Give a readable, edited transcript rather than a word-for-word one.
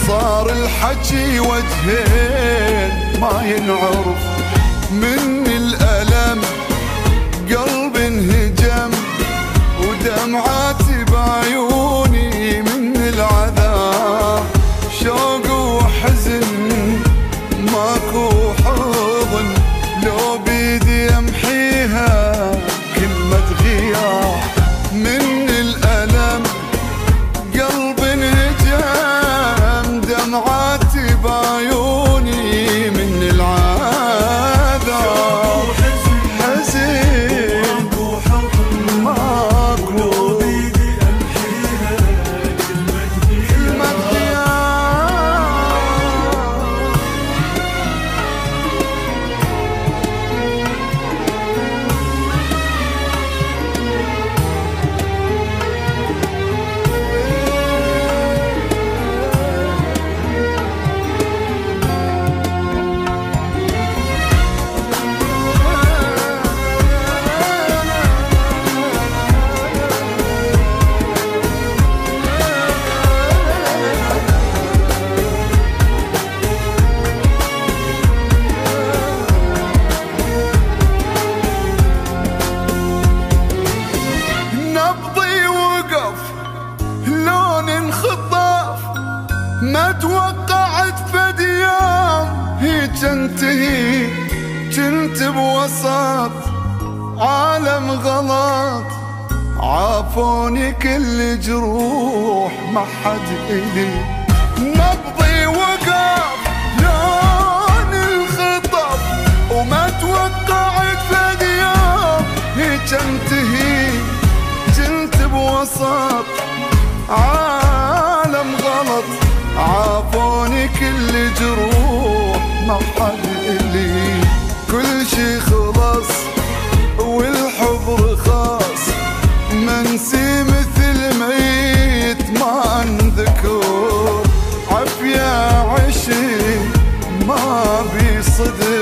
صار الحكي وجهين ما ينعرف، من الألم قلب انهجم ودمعاتي بعيوني من العذاب، شوق وحزن ماكو حضن، لو بيدي امحيها كلمة غياب، من الألم قلب انهجم دمعاتي بعيوني من العذاب، حزين ماكو حضن ماكو لو بيدي امحيها كلمة غياب. ما توقعت فد يوم هي تنتهي، كنت بوسط عالم غلط، عافوني كل جروح ما حد إلي، نبضي وقف لون الخطف، وما توقعت فد يوم هي تنتهي، كنت بوسط عالم غلط، عافوني كل جروح ما حد إلي، كل شي خلص والحب رخاص، منسي مثل ميت ما انذكر، عافية عشي ما بيصدق